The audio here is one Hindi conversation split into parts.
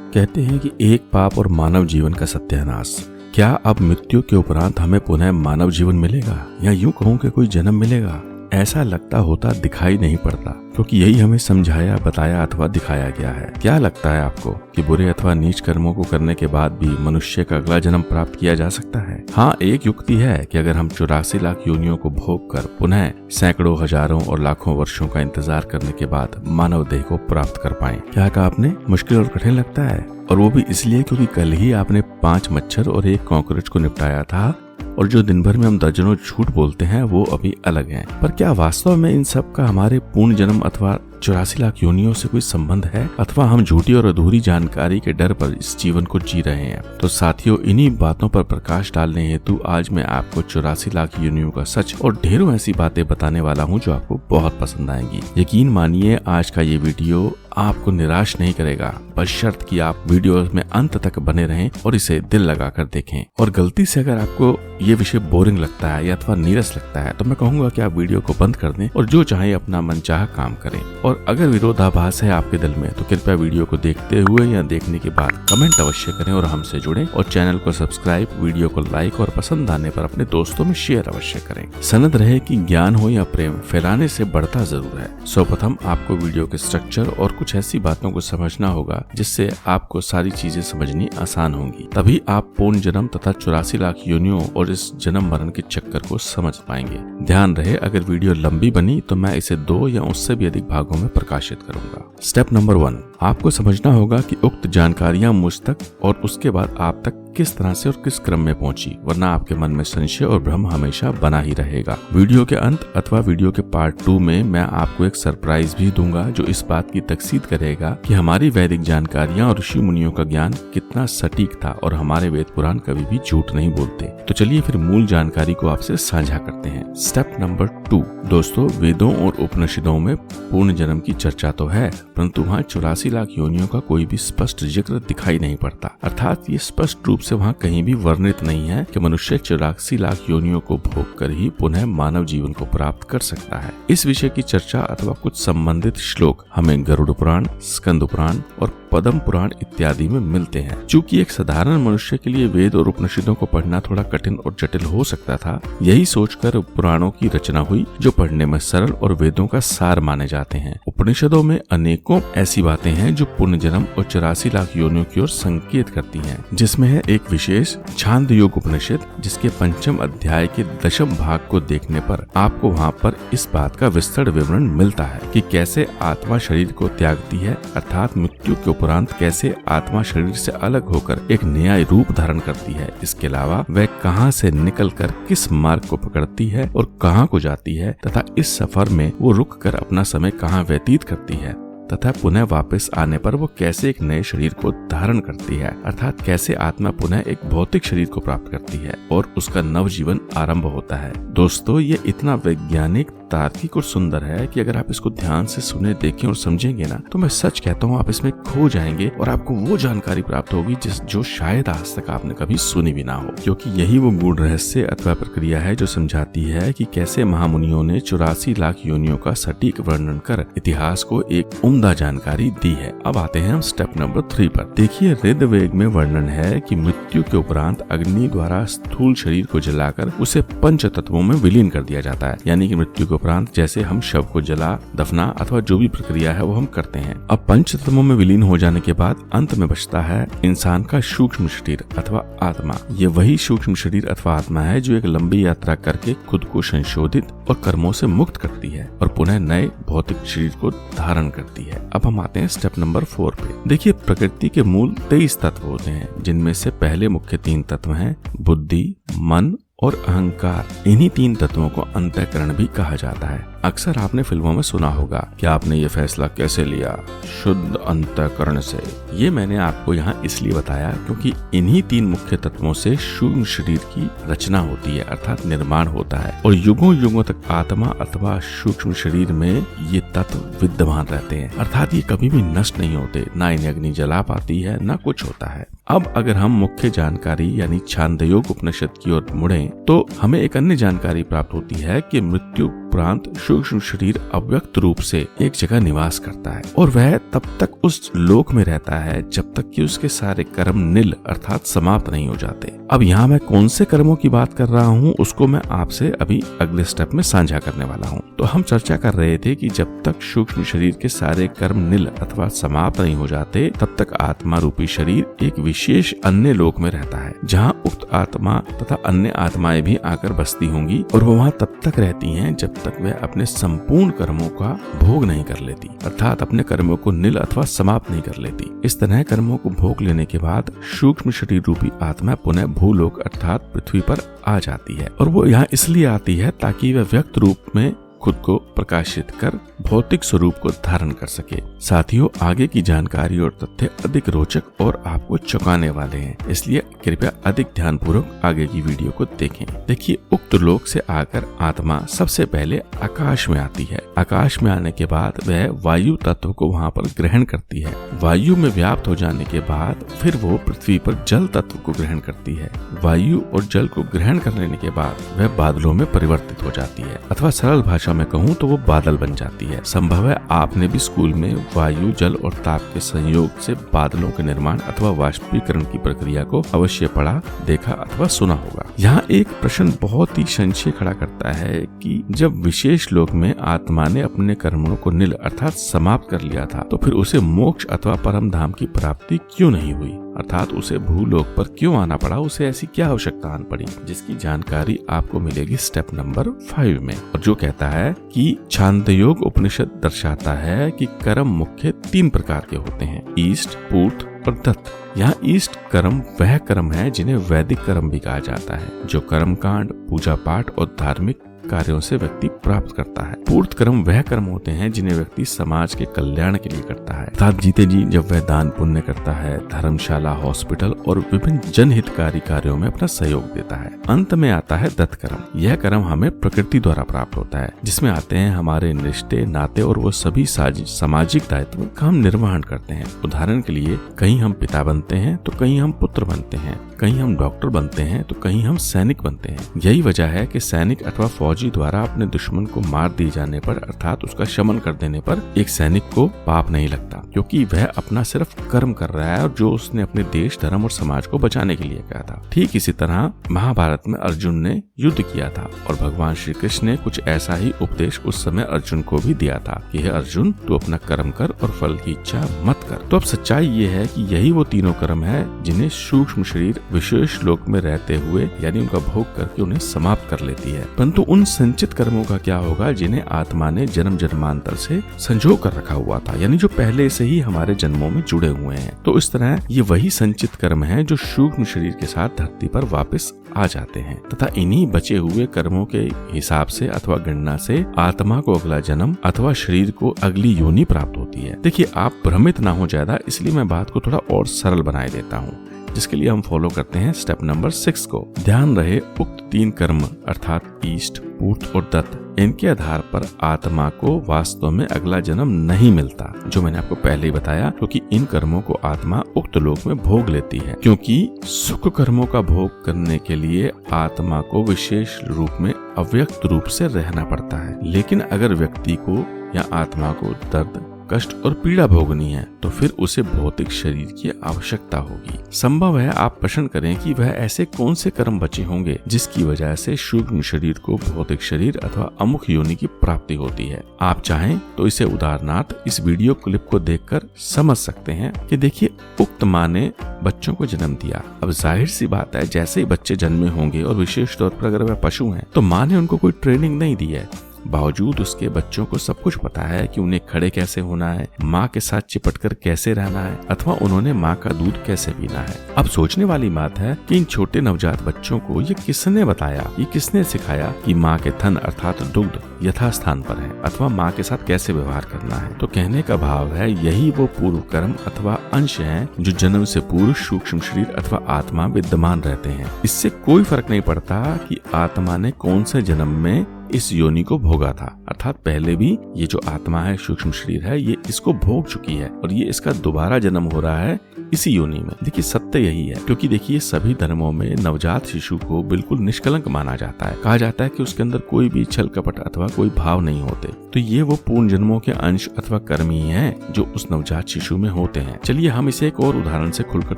कहते हैं कि एक पाप और मानव जीवन का सत्यानाश। क्या अब मृत्यु के उपरांत हमें पुनः मानव जीवन मिलेगा, या यूं कहूं कि कोई जन्म मिलेगा? ऐसा लगता होता दिखाई नहीं पड़ता, क्योंकि यही हमें समझाया, बताया अथवा दिखाया गया है। क्या लगता है आपको कि बुरे अथवा नीच कर्मों को करने के बाद भी मनुष्य का अगला जन्म प्राप्त किया जा सकता है? हाँ, एक युक्ति है कि अगर हम 84 लाख योनियों को भोग कर पुनः सैकड़ों, हजारों और लाखों वर्षों का इंतजार करने के बाद मानव देह को प्राप्त कर पाएं। क्या कहा आपने? मुश्किल और कठिन लगता है, और वो भी इसलिए क्योंकि कल ही आपने 5 मच्छर और 1 कॉकरोच को निपटाया था, और जो दिन भर में हम दर्जनों झूठ बोलते हैं वो अभी अलग हैं। पर क्या वास्तव में इन सब का हमारे पूर्ण जन्म अथवा 84 लाख योनियों से कोई संबंध है, अथवा हम झूठी और अधूरी जानकारी के डर पर इस जीवन को जी रहे हैं? तो साथियों, इन्हीं बातों पर प्रकाश डालने हेतु आज मैं आपको 84 लाख योनियों का सच और ढेरों ऐसी बातें बताने वाला हूं जो आपको बहुत पसंद आएंगी। यकीन मानिए, आज का ये वीडियो आपको निराश नहीं करेगा, बशर्त कि आप वीडियो में अंत तक बने रहें और इसे दिल लगाकर देखें। और गलती से अगर आपको ये विषय बोरिंग लगता है या अथवा नीरस लगता है तो मैं कहूंगा कि आप वीडियो को बंद कर दें और जो चाहे अपना मनचाहा काम करें। और अगर विरोधाभास है आपके दिल में तो कृपया वीडियो को देखते हुए या देखने के बाद कमेंट अवश्य करें और हमसे जुड़ें, और चैनल को सब्सक्राइब, वीडियो को लाइक और पसंद आने पर अपने दोस्तों में शेयर अवश्य करें। सनद रहे कि ज्ञान हो या प्रेम, फैलाने से बढ़ता जरूर है। सर्वप्रथम आपको वीडियो के स्ट्रक्चर और कुछ ऐसी बातों को समझना होगा जिससे आपको सारी चीजें समझनी आसान होंगी। तभी आप पूर्ण जन्म तथा 84 लाख योनियों और इस जन्म मरण के चक्कर को समझ पाएंगे। ध्यान रहे, अगर वीडियो लंबी बनी तो मैं इसे 2 या उससे भी अधिक भागों में प्रकाशित करूंगा। स्टेप नंबर 1, आपको समझना होगा कि उक्त जानकारियां मुझ तक और उसके बाद आप तक किस तरह से और किस क्रम में पहुंची, वरना आपके मन में संशय और भ्रम हमेशा बना ही रहेगा। वीडियो के अंत अथवा वीडियो के पार्ट 2 में मैं आपको एक सरप्राइज भी दूंगा जो इस बात की तकसीद करेगा कि हमारी वैदिक जानकारियां और ऋषि मुनियों का ज्ञान कितना सटीक था और हमारे वेद पुराण कभी भी झूठ नहीं बोलते। तो चलिए फिर मूल जानकारी को आपसे साझा करते हैं। स्टेप नंबर 2, दोस्तों, वेदों और उपनिषदों में पूर्ण जन्म की चर्चा तो है, परंतु वहाँ 84 लाख योनियों का कोई भी स्पष्ट जिक्र दिखाई नहीं पड़ता। अर्थात ये स्पष्ट रूप से वहाँ कहीं भी वर्णित नहीं है कि मनुष्य 84 लाख योनियों को भोग कर ही पुनः मानव जीवन को प्राप्त कर सकता है। इस विषय की चर्चा अथवा कुछ संबंधित श्लोक हमें गरुड़ पुराण, स्कंद पुराण और पद्म पुराण इत्यादि में मिलते हैं। चूंकि एक साधारण मनुष्य के लिए वेद और उपनिषदों को पढ़ना थोड़ा कठिन और जटिल हो सकता था, यही सोचकर पुराणों की रचना हुई जो पढ़ने में सरल और वेदों का सार माने जाते हैं। उपनिषदों में अनेकों ऐसी बातें हैं जो पुण्य जन्म और 84 लाख योनियों की ओर संकेत करती हैं, जिसमें है एक विशेष छांद योग उपनिषद, जिसके 5वें अध्याय के 10वें भाग को देखने पर आपको वहाँ पर इस बात का विस्तृत विवरण मिलता है कि कैसे आत्मा शरीर को त्यागती है, अर्थात मृत्यु के उपरांत कैसे आत्मा शरीर से अलग होकर एक नया रूप धारण करती है। इसके अलावा वह कहां से निकलकर किस मार्ग को पकड़ती है और कहां को जाती है, तथा इस सफर में वो रुक कर अपना समय कहां व्यतीत करती है, तथा पुनः वापस आने पर वो कैसे एक नए शरीर को धारण करती है, अर्थात कैसे आत्मा पुनः एक भौतिक शरीर को प्राप्त करती है और उसका नव जीवन आरंभ होता है। दोस्तों, ये इतना वैज्ञानिक, तार्किक और सुंदर है कि अगर आप इसको ध्यान से सुने, देखें और समझेंगे ना, तो मैं सच कहता हूँ आप इसमें खो जाएंगे और आपको वो जानकारी प्राप्त होगी जो शायद आज तक आपने कभी सुनी भी ना हो। क्योंकि यही वो गूढ़ रहस्य अथवा प्रक्रिया है जो समझाती है कि कैसे महामुनियों ने 84 लाख योनियों का सटीक वर्णन कर इतिहास को एक उम्दा जानकारी दी है। अब आते हैं हम स्टेप नंबर 3 पर। देखिए, ऋग्वेद में वर्णन है कि मृत्यु के उपरांत अग्नि द्वारा स्थूल शरीर को जलाकर उसे 5 तत्वों में विलीन कर दिया जाता है। यानी कि मृत्यु के उपरांत जैसे हम शव को जला, दफना अथवा जो भी प्रक्रिया है वो हम करते हैं। अब 5 तत्वों में विलीन हो जाने के बाद अंत में बचता है इंसान का सूक्ष्म शरीर अथवा आत्मा। ये वही सूक्ष्म शरीर अथवा आत्मा है जो एक लंबी यात्रा करके खुद को संशोधित और कर्मों से मुक्त करती है और पुनः नए भौतिक शरीर को धारण करती है। अब हम आते हैं स्टेप नंबर 4 पे। देखिए, प्रकृति के मूल 23 तत्व होते हैं, जिनमें से पहले मुख्य 3 तत्व हैं बुद्धि, मन और अहंकार। इन्हीं 3 तत्वों को अंतःकरण भी कहा जाता है। अक्सर आपने फिल्मों में सुना होगा कि आपने ये फैसला कैसे लिया, शुद्ध अंतःकरण से। ये मैंने आपको यहाँ इसलिए बताया क्योंकि इन्हीं 3 मुख्य तत्वों से सूक्ष्म शरीर की रचना होती है, अर्थात निर्माण होता है, और युगों युगों तक आत्मा अथवा सूक्ष्म शरीर में ये तत्व विद्यमान रहते हैं, अर्थात ये कभी भी नष्ट नहीं होते, ना इन्हें अग्नि जला पाती है, ना कुछ होता है। अब अगर हम मुख्य जानकारी यानी छांदयोग उपनिषद की ओर मुड़े तो हमें एक अन्य जानकारी प्राप्त होती है कि मृत्यु उपरांत सूक्ष्म शरीर अव्यक्त रूप से एक जगह निवास करता है और वह तब तक उस लोक में रहता है जब तक कि उसके सारे कर्म नील अर्थात समाप्त नहीं हो जाते। अब यहाँ मैं कौन से कर्मों की बात कर रहा हूँ उसको मैं आपसे अभी अगले स्टेप में साझा करने वाला हूँ। तो हम चर्चा कर रहे थे कि जब तक सूक्ष्म शरीर के सारे कर्म नील अथवा समाप्त नहीं हो जाते तब तक आत्मा रूपी शरीर एक विशेष अन्य लोक में रहता है, जहाँ उक्त आत्मा तथा अन्य आत्माएं भी आकर बसती होंगी और वो वहाँ तब तक रहती हैं जब तक वह अपने संपूर्ण कर्मों का भोग नहीं कर लेती, अर्थात अपने कर्मों को नील अथवा समाप्त नहीं कर लेती। इस तरह कर्मों को भोग लेने के बाद सूक्ष्म शरीर रूपी आत्मा पुनः भूलोक अर्थात पृथ्वी पर आ जाती है और वो यहाँ इसलिए आती है ताकि वह व्यक्त रूप में खुद को प्रकाशित कर भौतिक स्वरूप को धारण कर सके। साथियों, आगे की जानकारी और तथ्य अधिक रोचक और आपको चौंकाने वाले हैं, इसलिए कृपया अधिक ध्यानपूर्वक आगे की वीडियो को देखें। देखिए, उक्त लोक से आकर आत्मा सबसे पहले आकाश में आती है। आकाश में आने के बाद वह वायु तत्व को वहाँ पर ग्रहण करती है। वायु में व्याप्त हो जाने के बाद फिर वो पृथ्वी पर जल तत्व को ग्रहण करती है। वायु और जल को ग्रहण कर लेने के बाद वह बादलों में परिवर्तित हो जाती है, अथवा सरल भाषा में कहूँ तो वो बादल बन जाती है। संभव है आपने भी स्कूल में वायु, जल और ताप के संयोग से बादलों के निर्माण अथवा वाष्पीकरण की प्रक्रिया को अवश्य पढ़ा, देखा अथवा सुना होगा। यहाँ एक प्रश्न बहुत ही संशय खड़ा करता है कि जब विशेष लोक में आत्मा ने अपने कर्मों को नील अर्थात समाप्त कर लिया था तो फिर उसे मोक्ष अथवा परम धाम की प्राप्ति क्यों नहीं हुई, अर्थात उसे भूलोक पर क्यों आना पड़ा, उसे ऐसी क्या आवश्यकता आन पड़ी, जिसकी जानकारी आपको मिलेगी स्टेप नंबर 5 में, और जो कहता है कि छांदयोग उपनिषद दर्शाता है कि कर्म मुख्य 3 प्रकार के होते हैं, ईष्ट, पूर्त और दत्त। यहाँ ईष्ट कर्म वह कर्म है जिन्हें वैदिक कर्म भी कहा जाता है, जो कर्म कांड, पूजा पाठ और धार्मिक कार्यों से व्यक्ति प्राप्त करता है। पूर्त कर्म वह कर्म होते हैं जिन्हें व्यक्ति समाज के कल्याण के लिए करता है, अर्थात जीते जी जब वह दान पुण्य करता है, धर्मशाला, हॉस्पिटल और विभिन्न जनहितकारी कार्यों में अपना सहयोग देता है। अंत में आता है दत्त कर्म। यह कर्म हमें प्रकृति द्वारा प्राप्त होता है, जिसमें आते हैं हमारे रिश्ते, नाते और वो सभी सामाजिक दायित्व का हम निर्वहन करते हैं। उदाहरण के लिए, कहीं हम पिता बनते हैं तो कहीं हम पुत्र बनते हैं, कहीं हम डॉक्टर बनते हैं तो कहीं हम सैनिक बनते हैं। यही वजह है कि सैनिक अथवा फौजी द्वारा अपने दुश्मन को मार दिए जाने पर अर्थात उसका शमन कर देने पर एक सैनिक को पाप नहीं लगता, क्योंकि वह अपना सिर्फ कर्म कर रहा है और जो उसने अपने देश, धर्म और समाज को बचाने के लिए किया था। ठीक इसी तरह महाभारत में अर्जुन ने युद्ध किया था और भगवान श्री कृष्ण ने कुछ ऐसा ही उपदेश उस समय अर्जुन को भी दिया था कि हे अर्जुन, तू अपना कर्म कर और फल की इच्छा मत कर। तो अब सच्चाई ये है कि यही वो तीनों कर्म है जिन्हें सूक्ष्म शरीर विशेष लोक में रहते हुए यानी उनका भोग करके उन्हें समाप्त कर लेती है। परंतु उन संचित कर्मों का क्या होगा जिन्हें आत्मा ने जन्म जन्मांतर से संजो कर रखा हुआ था, यानी जो पहले से ही हमारे जन्मों में जुड़े हुए हैं। तो इस तरह ये वही संचित कर्म है जो सूक्ष्म शरीर के साथ धरती पर वापस आ जाते हैं तथा इन्हीं बचे हुए कर्मों के हिसाब से अथवा गणना से आत्मा को अगला जन्म अथवा शरीर को अगली योनि प्राप्त होती है। देखिए, आप भ्रमित ना हो ज्यादा, इसलिए मैं बात को थोड़ा और सरल बनाए देता हूँ, जिसके लिए हम फॉलो करते हैं स्टेप नंबर 6 को। ध्यान रहे, उक्त 3 कर्म अर्थात ईष्ट, पूर्त और दत्त, इनके आधार पर आत्मा को वास्तव में अगला जन्म नहीं मिलता, जो मैंने आपको पहले ही बताया, क्योंकि इन कर्मों को आत्मा उक्त लोक में भोग लेती है। क्योंकि सुख कर्मों का भोग करने के लिए आत्मा को विशेष रूप में अव्यक्त रूप से रहना पड़ता है। लेकिन अगर व्यक्ति को या आत्मा को दर्द, कष्ट और पीड़ा भोगनी है तो फिर उसे भौतिक शरीर की आवश्यकता होगी। संभव है आप प्रश्न करें कि वह ऐसे कौन से कर्म बचे होंगे जिसकी वजह से सूक्ष्म शरीर को भौतिक शरीर अथवा अमुख योनि की प्राप्ति होती है। आप चाहें तो इसे उदाहरणार्थ इस वीडियो क्लिप को देखकर समझ सकते हैं कि देखिए, उक्त माँ ने बच्चों को जन्म दिया। अब जाहिर सी बात है, जैसे ही बच्चे जन्मे होंगे और विशेष तौर पर अगर वह पशु हैं तो माँ ने उनको कोई ट्रेनिंग नहीं दी है। बावजूद उसके बच्चों को सब कुछ पता है कि उन्हें खड़े कैसे होना है, माँ के साथ चिपटकर कैसे रहना है अथवा उन्होंने माँ का दूध कैसे पीना है। अब सोचने वाली बात है कि इन छोटे नवजात बच्चों को ये किसने बताया, ये किसने सिखाया कि माँ के थन अर्थात दुग्ध यथास्थान पर है अथवा माँ के साथ कैसे व्यवहार करना है। तो कहने का भाव है, यही वो पूर्व कर्म अथवा अंश है जो जन्म से पूर्व सूक्ष्म शरीर अथवा आत्मा विद्यमान रहते हैं। इससे कोई फर्क नहीं पड़ता कि आत्मा ने कौन से जन्म में इस योनि को भोगा था, अर्थात पहले भी ये जो आत्मा है, सूक्ष्म शरीर है, ये इसको भोग चुकी है और ये इसका दोबारा जन्म हो रहा है इसी योनि में। देखिए सत्य यही है, क्योंकि देखिए सभी धर्मों में नवजात शिशु को बिल्कुल निष्कलंक माना जाता है। कहा जाता है कि उसके अंदर कोई भी छल कपट अथवा कोई भाव नहीं होते। तो ये वो पूर्ण जन्मों के अंश अथवा कर्म ही हैं जो उस नवजात शिशु में होते हैं। चलिए हम इसे एक और उदाहरण से खुलकर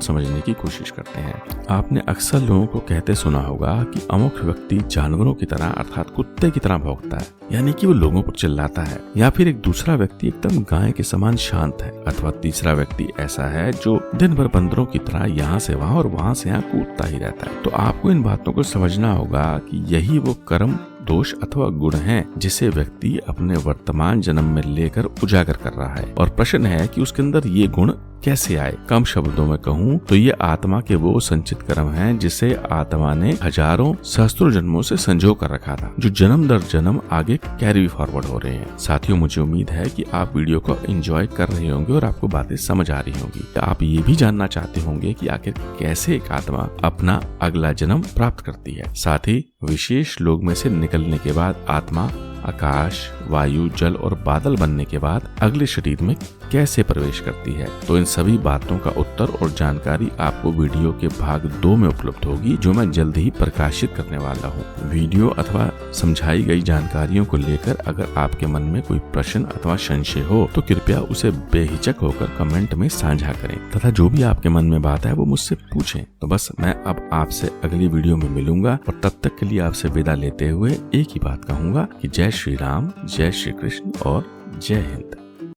समझने की कोशिश करते हैं। आपने अक्सर लोगों को कहते सुना होगा कि अमुक व्यक्ति जानवरों की तरह अर्थात कुत्ते की तरह भौंकता है, यानी कि वो लोगों पर चिल्लाता है। या फिर एक दूसरा व्यक्ति एकदम गाय के समान शांत है, अथवा तीसरा व्यक्ति ऐसा है जो दिन भर बंदरों की तरह यहाँ से वहाँ और वहाँ से यहाँ कूदता ही रहता है। तो आपको इन बातों को समझना होगा कि यही वो कर्म, दोष अथवा गुण है जिसे व्यक्ति अपने वर्तमान जन्म में लेकर उजागर कर रहा है। और प्रश्न है कि उसके अंदर ये गुण कैसे आए। कम शब्दों में कहूँ तो ये आत्मा के वो संचित कर्म हैं जिसे आत्मा ने हजारों सहस्त्रों जन्मों से संजो कर रखा था, जो जन्म दर जन्म आगे कैरी फॉरवर्ड हो रहे हैं। साथियों, मुझे उम्मीद है कि आप वीडियो को एंजॉय कर रहे होंगे और आपको बातें समझ आ रही होंगी। आप ये भी जानना चाहते होंगे कि आखिर कैसे एक आत्मा अपना अगला जन्म प्राप्त करती है। साथ ही विशेष लोक में से निकलने के बाद आत्मा आकाश, वायु, जल और बादल बनने के बाद अगले शरीर में कैसे प्रवेश करती है। तो इन सभी बातों का उत्तर और जानकारी आपको वीडियो के भाग 2 में उपलब्ध होगी, जो मैं जल्द ही प्रकाशित करने वाला हूँ। वीडियो अथवा समझाई गई जानकारियों को लेकर अगर आपके मन में कोई प्रश्न अथवा संशय हो तो कृपया उसे बेहिचक होकर कमेंट में साझा करें, तथा जो भी आपके मन में बात है वो मुझसे पूछें। तो बस मैं अब आपसे अगली वीडियो में मिलूंगा और तब तक के लिए आपसे विदा लेते हुए एक ही बात कहूंगा कि जय श्री राम, जय श्री कृष्ण और जय हिंद।